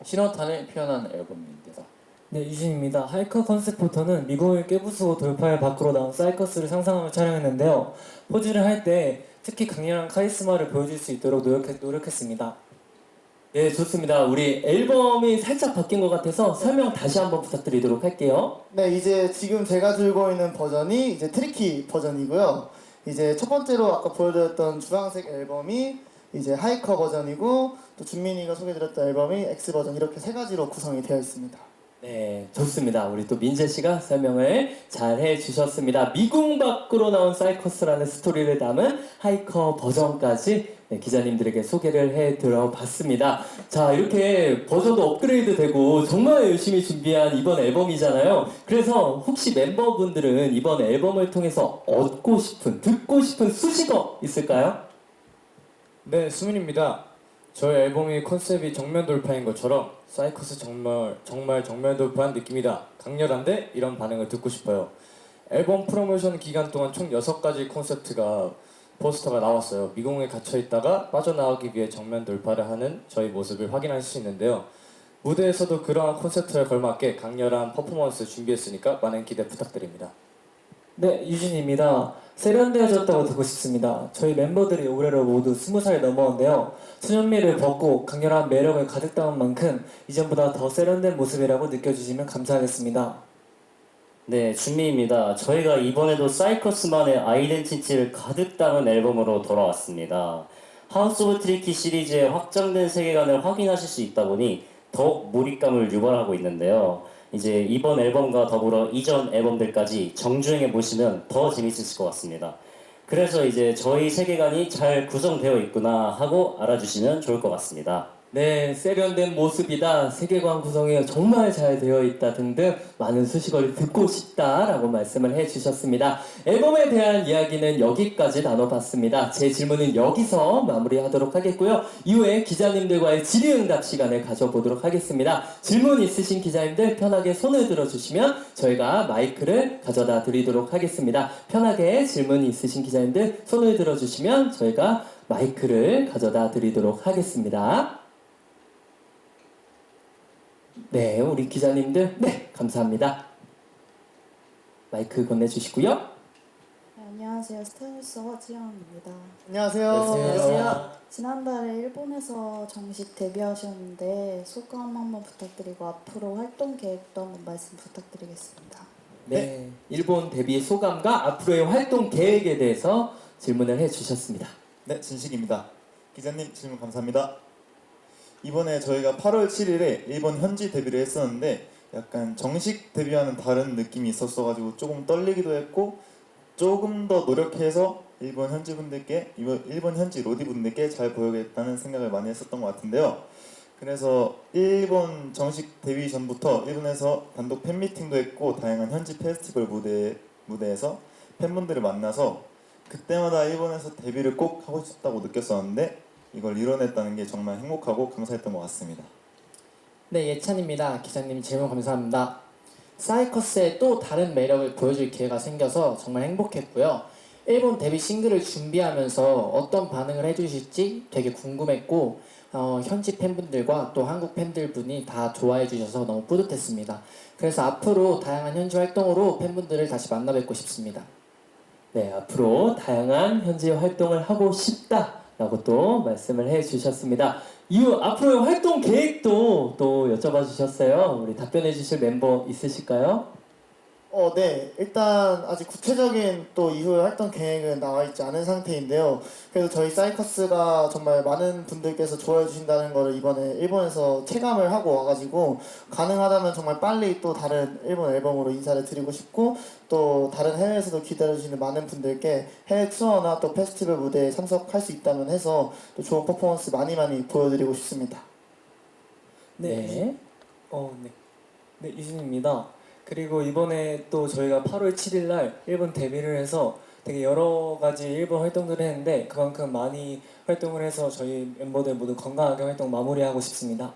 신호탄을 표현한 앨범입니다. 네, 유진입니다. 하이커 컨셉 포터는 미국을 깨부수고 돌파해 밖으로 나온 사이커스를 상상하며 촬영했는데요. 포즈를 할 때 특히 강렬한 카리스마를 보여줄 수 있도록 노력했습니다. 네, 좋습니다. 우리 앨범이 살짝 바뀐 것 같아서 설명 다시 한번 부탁드리도록 할게요. 네, 이제 지금 제가 들고 있는 버전이 이제 트리키 버전이고요. 이제 첫 번째로 아까 보여드렸던 주황색 앨범이 이제 하이커 버전이고, 또 준민이가 소개드렸던 앨범이 X 버전, 이렇게 세 가지로 구성이 되어 있습니다. 네, 좋습니다. 우리 또 민재 씨가 설명을 잘 해주셨습니다. 미국 밖으로 나온 사이커스라는 스토리를 담은 하이커 버전까지 기자님들에게 소개를 해드려봤습니다. 자, 이렇게 버전도 업그레이드 되고 정말 열심히 준비한 이번 앨범이잖아요. 그래서 혹시 멤버분들은 이번 앨범을 통해서 얻고 싶은, 듣고 싶은 수식어 있을까요? 네, 수민입니다. 저희 앨범이 컨셉이 정면 돌파인 것처럼 사이커스 정말 정면 돌파한 느낌이다. 강렬한데 이런 반응을 듣고 싶어요. 앨범 프로모션 기간 동안 총 6가지 콘셉트가 포스터가 나왔어요. 미궁에 갇혀 있다가 빠져나오기 위해 정면 돌파를 하는 저희 모습을 확인할 수 있는데요. 무대에서도 그러한 콘셉트에 걸맞게 강렬한 퍼포먼스 준비했으니까 많은 기대 부탁드립니다. 네, 유진입니다. 세련되어졌다고 듣고 싶습니다. 저희 멤버들이 올해로 모두 20살이 넘었는데요. 수면미를 벗고 강렬한 매력을 가득 담은 만큼 이전보다 더 세련된 모습이라고 느껴주시면 감사하겠습니다. 네, 준미입니다. 저희가 이번에도 사이커스만의 아이덴티티를 가득 담은 앨범으로 돌아왔습니다. 하우스 오브 트리키 시리즈의 확장된 세계관을 확인하실 수 있다 보니 더욱 몰입감을 유발하고 있는데요. 이제 이번 앨범과 더불어 이전 앨범들까지 정주행해 보시면 더 재밌으실 것 같습니다. 그래서 이제 저희 세계관이 잘 구성되어 있구나 하고 알아주시면 좋을 것 같습니다. 네, 세련된 모습이다, 세계관 구성이 정말 잘 되어 있다 등등 많은 수식어를 듣고 싶다라고 말씀을 해주셨습니다. 앨범에 대한 이야기는 여기까지 나눠봤습니다. 제 질문은 여기서 마무리하도록 하겠고요. 이후에 기자님들과의 질의응답 시간을 가져보도록 하겠습니다. 질문 있으신 기자님들 편하게 손을 들어주시면 저희가 마이크를 가져다 드리도록 하겠습니다. 편하게 질문이 있으신 기자님들 손을 들어주시면 저희가 마이크를 가져다 드리도록 하겠습니다. 네, 우리 기자님들, 네, 감사합니다. 마이크 건네주시고요. 네, 안녕하세요. 스타뉴스 허지영입니다. 안녕하세요. 안녕하세요. 지난달에 일본에서 정식 데뷔하셨는데 소감 한번 부탁드리고 앞으로 활동 계획도 한번 말씀 부탁드리겠습니다. 네, 일본 데뷔 소감과 앞으로의 활동 계획에 대해서 질문을 해주셨습니다. 네, 진식입니다. 기자님 질문 감사합니다. 이번에 저희가 8월 7일에 일본 현지 데뷔를 했었는데 약간 정식 데뷔와는 다른 느낌이 있었어가지고 조금 떨리기도 했고, 조금 더 노력해서 일본 현지 로디 분들께 잘 보여야겠다는 생각을 많이 했었던 것 같은데요. 그래서 일본 정식 데뷔 전부터 일본에서 단독 팬미팅도 했고, 다양한 현지 페스티벌 무대에서 팬분들을 만나서 그때마다 일본에서 데뷔를 꼭 하고 싶다고 느꼈었는데, 이걸 이뤄냈다는 게 정말 행복하고 감사했던 것 같습니다. 네, 예찬입니다. 기자님 질문 감사합니다. 사이커스의 또 다른 매력을 보여줄 기회가 생겨서 정말 행복했고요. 일본 데뷔 싱글을 준비하면서 어떤 반응을 해주실지 되게 궁금했고, 현지 팬분들과 또 한국 팬들분이 다 좋아해 주셔서 너무 뿌듯했습니다. 그래서 앞으로 다양한 현지 활동으로 팬분들을 다시 만나 뵙고 싶습니다. 네, 앞으로 다양한 현지 활동을 하고 싶다라고 또 말씀을 해주셨습니다. 이후 앞으로의 활동 계획도 또 여쭤봐 주셨어요. 우리 답변해 주실 멤버 있으실까요? 네. 일단 아직 구체적인 또 이후의 활동 계획은 나와 있지 않은 상태인데요. 그래도 저희 사이커스가 정말 많은 분들께서 좋아해 주신다는 거를 이번에 일본에서 체감을 하고 와가지고, 가능하다면 정말 빨리 또 다른 일본 앨범으로 인사를 드리고 싶고, 또 다른 해외에서도 기다려주시는 많은 분들께 해외 투어나 또 페스티벌 무대에 참석할 수 있다면 해서 또 좋은 퍼포먼스 많이 보여드리고 싶습니다. 네. 네, 유진입니다. 그리고 이번에 또 저희가 8월 7일 날 일본 데뷔를 해서 되게 여러 가지 일본 활동들을 했는데, 그만큼 많이 활동을 해서 저희 멤버들 모두 건강하게 활동 마무리하고 싶습니다.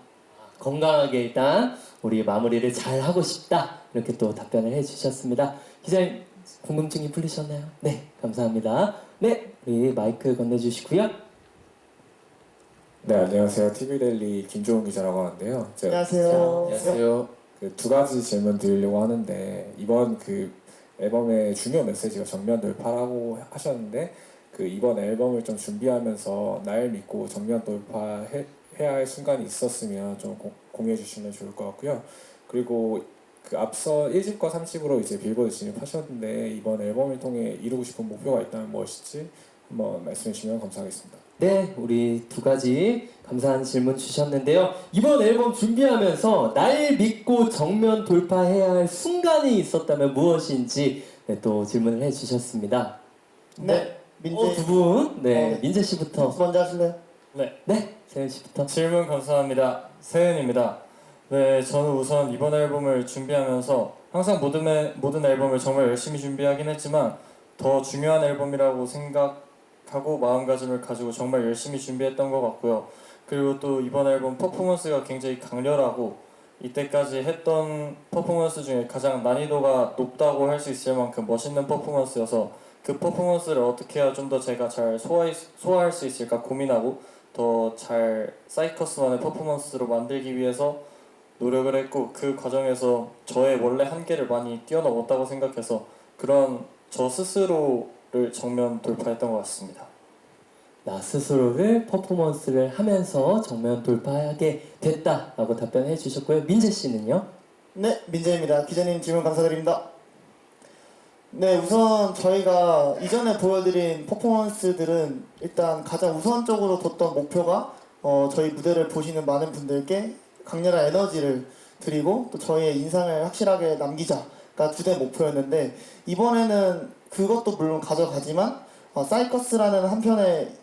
건강하게 일단 우리 마무리를 잘 하고 싶다, 이렇게 또 답변을 해주셨습니다. 기자님 궁금증이 풀리셨나요? 네, 감사합니다. 네, 우리 마이크 건네주시고요. 네, 안녕하세요. TV데일리 김종훈 기자라고 하는데요. 제가 안녕하세요. 안녕하세요. 두 가지 질문 드리려고 하는데 이번 앨범의 중요 메시지가 정면 돌파라고 하셨는데 이번 앨범을 좀 준비하면서 날 믿고 정면 돌파해야 할 순간이 있었으면 좀 공유해 주시면 좋을 것 같고요. 그리고 앞서 1집과 3집으로 이제 빌보드 진입하셨는데 이번 앨범을 통해 이루고 싶은 목표가 있다면 무엇일지 한번 말씀해 주시면 감사하겠습니다. 네, 우리 두 가지 감사한 질문 주셨는데요. 이번 앨범 준비하면서 날 믿고 정면 돌파해야 할 순간이 있었다면 무엇인지 네, 또 질문을 해주셨습니다. 네, 민재 두 분, 네, 네. 민재 씨부터, 먼저 하실래요? 네, 세현 씨부터. 질문 감사합니다. 세은입니다. 네, 저는 우선 이번 앨범을 준비하면서 항상 모든 앨범을 정말 열심히 준비하긴 했지만 더 중요한 앨범이라고 생각하고 마음가짐을 가지고 정말 열심히 준비했던 것 같고요. 그리고 또 이번 앨범 퍼포먼스가 굉장히 강렬하고 이때까지 했던 퍼포먼스 중에 가장 난이도가 높다고 할 수 있을 만큼 멋있는 퍼포먼스여서 그 퍼포먼스를 어떻게 해야 좀 더 제가 잘 소화할 수 있을까 고민하고 더 잘 사이커스만의 퍼포먼스로 만들기 위해서 노력을 했고 그 과정에서 저의 원래 한계를 많이 뛰어넘었다고 생각해서 그런 저 스스로를 정면 돌파했던 것 같습니다. 나 스스로를 퍼포먼스를 하면서 정면 돌파하게 됐다라고 답변해 주셨고요. 민재 씨는요? 네, 민재입니다. 기자님 질문 감사드립니다. 네, 우선 저희가 이전에 보여드린 퍼포먼스들은 일단 가장 우선적으로 뒀던 목표가 저희 무대를 보시는 많은 분들께 강렬한 에너지를 드리고 또 저희의 인상을 확실하게 남기자가 주된 목표였는데 이번에는 그것도 물론 가져가지만 사이커스라는 한 편의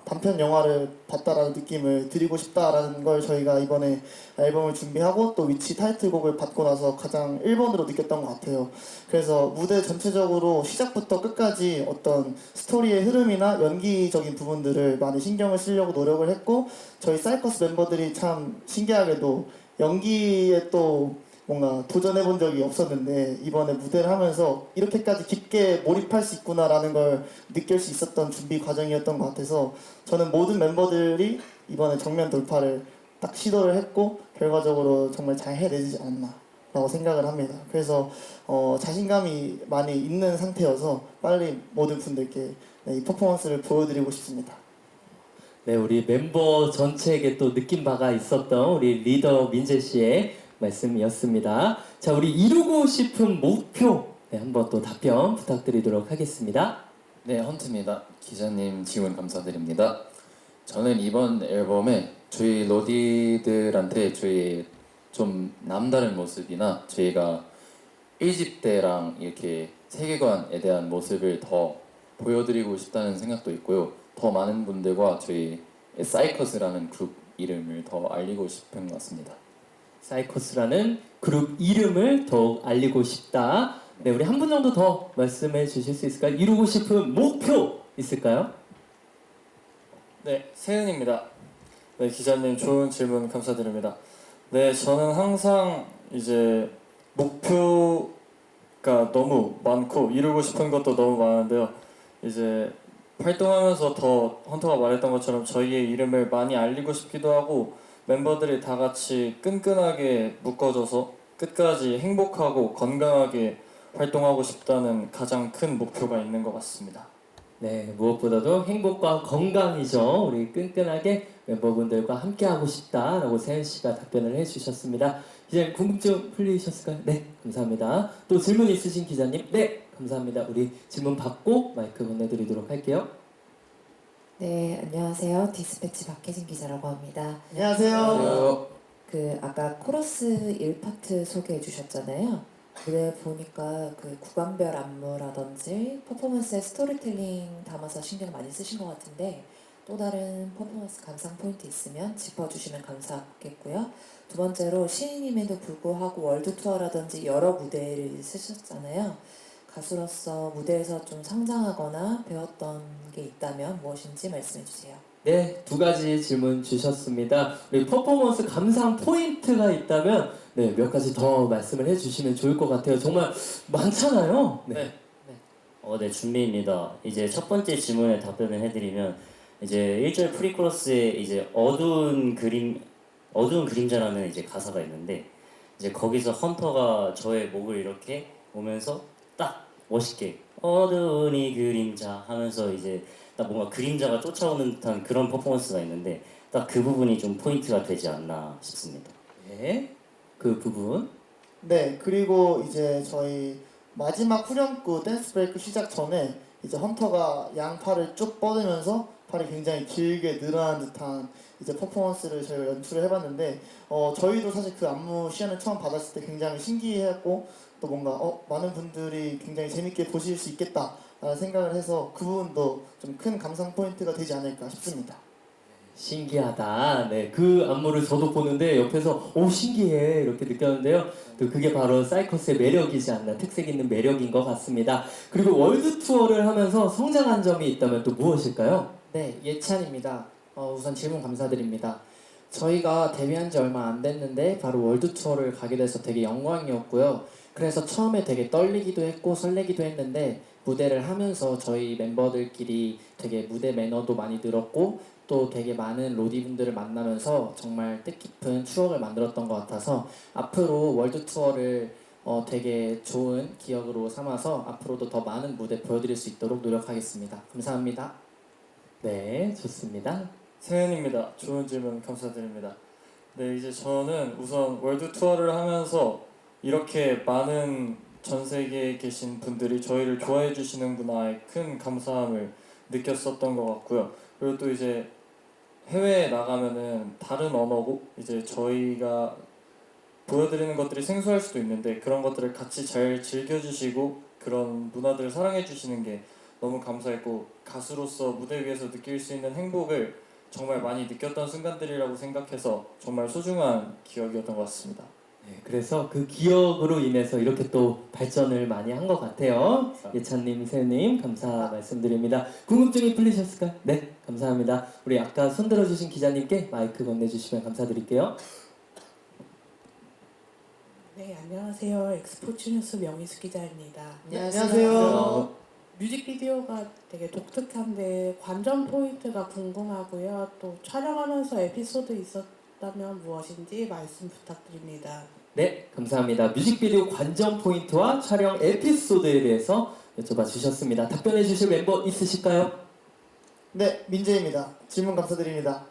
단편 영화를 봤다라는 느낌을 드리고 싶다라는 걸 저희가 이번에 앨범을 준비하고 또 위치 타이틀곡을 받고 나서 가장 1번으로 느꼈던 것 같아요. 그래서 무대 전체적으로 시작부터 끝까지 어떤 스토리의 흐름이나 연기적인 부분들을 많이 신경을 쓰려고 노력을 했고 저희 사이커스 멤버들이 참 신기하게도 연기에 또 뭔가 도전해본 적이 없었는데 이번에 무대를 하면서 이렇게까지 깊게 몰입할 수 있구나라는 걸 느낄 수 있었던 준비 과정이었던 것 같아서 저는 모든 멤버들이 이번에 정면 돌파를 딱 시도를 했고 결과적으로 정말 잘 해내지 않았나라고 생각을 합니다. 그래서 자신감이 많이 있는 상태여서 빨리 모든 분들께 이 퍼포먼스를 보여드리고 싶습니다. 네, 우리 멤버 전체에게 또 느낀 바가 있었던 우리 리더 민재 씨의 말씀이었습니다. 자, 우리 이루고 싶은 목표 한번 또 답변 부탁드리도록 하겠습니다. 네, 헌트입니다. 기자님 질문 감사드립니다. 저는 이번 앨범에 저희 로디들한테 저희 좀 남다른 모습이나 저희가 1집 때랑 이렇게 세계관에 대한 모습을 더 보여드리고 싶다는 생각도 있고요. 더 많은 분들과 저희 사이커스라는 그룹 이름을 더 알리고 싶은 것 같습니다. 사이커스라는 그룹 이름을 더욱 알리고 싶다. 네, 우리 한 분 정도 더 말씀해 주실 수 있을까요? 이루고 싶은 목표 있을까요? 네, 세은입니다. 네, 기자님 좋은 질문 감사드립니다. 네, 저는 항상 이제 목표가 너무 많고 이루고 싶은 것도 너무 많은데요. 이제 활동하면서 더 헌터가 말했던 것처럼 저희의 이름을 많이 알리고 싶기도 하고 멤버들이 다 같이 끈끈하게 묶어져서 끝까지 행복하고 건강하게 활동하고 싶다는 가장 큰 목표가 있는 것 같습니다. 네, 무엇보다도 행복과 건강이죠. 우리 끈끈하게 멤버분들과 함께하고 싶다라고 세현 씨가 답변을 해주셨습니다. 기자님 궁금증 풀리셨을까요? 네, 감사합니다. 또 질문 있으신 기자님? 네, 감사합니다. 우리 질문 받고 마이크 건네드리도록 할게요. 네, 안녕하세요. 디스패치 박혜진 기자라고 합니다. 안녕하세요. 아까 코러스 1파트 소개해 주셨잖아요. 그래 보니까 구간별 안무라든지 퍼포먼스의 스토리텔링 담아서 신경 많이 쓰신 것 같은데 또 다른 퍼포먼스 감상 포인트 있으면 짚어주시면 감사하겠고요. 두 번째로 신인임에도 불구하고 월드 투어라든지 여러 무대를 쓰셨잖아요. 가수로서 무대에서 좀 성장하거나 배웠던 게 있다면 무엇인지 말씀해 주세요. 네, 두 가지 질문 주셨습니다. 우리 퍼포먼스 감상 포인트가 있다면 몇 가지 더 말씀을 해주시면 좋을 것 같아요. 정말 많잖아요. 네. 네, 준비입니다. 이제 첫 번째 질문에 답변을 해드리면 이제 1절 프리코러스에 이제 어두운 그림자라는 이제 가사가 있는데 이제 거기서 헌터가 저의 목을 이렇게 오면서 딱 멋있게 어두운 이 그림자 하면서 이제 딱 뭔가 그림자가 쫓아오는 듯한 그런 퍼포먼스가 있는데 딱 그 부분이 좀 포인트가 되지 않나 싶습니다. 네, 그 부분. 네, 그리고 이제 저희 마지막 후렴구 댄스 브레이크 시작 전에 이제 헌터가 양팔을 쭉 뻗으면서 팔이 굉장히 길게 늘어난 듯한 이제 퍼포먼스를 저희가 연출을 해봤는데 저희도 사실 그 안무 시연을 처음 받았을 때 굉장히 신기했고 또 뭔가 많은 분들이 굉장히 재밌게 보실 수 있겠다라는 생각을 해서 그 부분도 좀 큰 감상 포인트가 되지 않을까 싶습니다. 신기하다. 네, 그 안무를 저도 보는데 옆에서 오 신기해 이렇게 느꼈는데요. 또 그게 바로 사이커스의 매력이지 않나, 특색 있는 매력인 것 같습니다. 그리고 월드 투어를 하면서 성장한 점이 있다면 또 무엇일까요? 네, 예찬입니다. 우선 질문 감사드립니다. 저희가 데뷔한 지 얼마 안 됐는데 바로 월드 투어를 가게 돼서 되게 영광이었고요. 그래서 처음에 되게 떨리기도 했고 설레기도 했는데 무대를 하면서 저희 멤버들끼리 되게 무대 매너도 많이 늘었고 또 되게 많은 로디분들을 만나면서 정말 뜻깊은 추억을 만들었던 것 같아서 앞으로 월드 투어를 되게 좋은 기억으로 삼아서 앞으로도 더 많은 무대 보여드릴 수 있도록 노력하겠습니다. 감사합니다. 네, 좋습니다. 세은입니다. 좋은 질문 감사드립니다. 네, 이제 저는 우선 월드 투어를 하면서 이렇게 많은 전 세계에 계신 분들이 저희를 좋아해 주시는구나의 큰 감사함을 느꼈었던 것 같고요. 그리고 또 이제 해외에 나가면은 다른 언어고 이제 저희가 보여드리는 것들이 생소할 수도 있는데 그런 것들을 같이 잘 즐겨주시고 그런 문화들을 사랑해 주시는 게 너무 감사했고 가수로서 무대 위에서 느낄 수 있는 행복을 정말 많이 느꼈던 순간들이라고 생각해서 정말 소중한 기억이었던 것 같습니다. 네, 그래서 그 기억으로 인해서 이렇게 또 발전을 많이 한 것 같아요. 예찬님, 세님 감사 말씀드립니다. 궁금증이 풀리셨을까요? 네, 감사합니다. 우리 아까 손들어주신 기자님께 마이크 건네주시면 감사드릴게요. 네, 안녕하세요. 엑스포츠 뉴스 명희수 기자입니다. 안녕하세요. 뮤직비디오가 되게 독특한데 관전 포인트가 궁금하고요. 또 촬영하면서 에피소드 있었다면 무엇인지 말씀 부탁드립니다. 네, 감사합니다. 뮤직비디오 관전 포인트와 촬영 에피소드에 대해서 여쭤봐 주셨습니다. 답변해 주실 멤버 있으실까요? 네, 민재입니다. 질문 감사드립니다.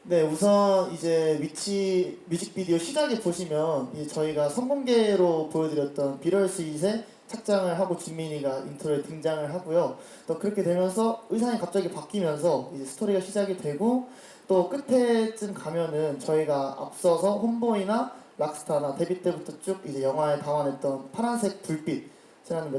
네, 우선 이제 위치 뮤직비디오 시작에 보시면 이제 저희가 선공개로 보여드렸던 비럴 스윗의 착장을 하고 준민이가 인트로에 등장을 하고요. 또 그렇게 되면서 의상이 갑자기 바뀌면서 이제 스토리가 시작이 되고 또 끝에쯤 가면은 저희가 앞서서 홈보이나 락스타나 데뷔 때부터 쭉 이제 영화에 담아냈던 파란색 불빛이라는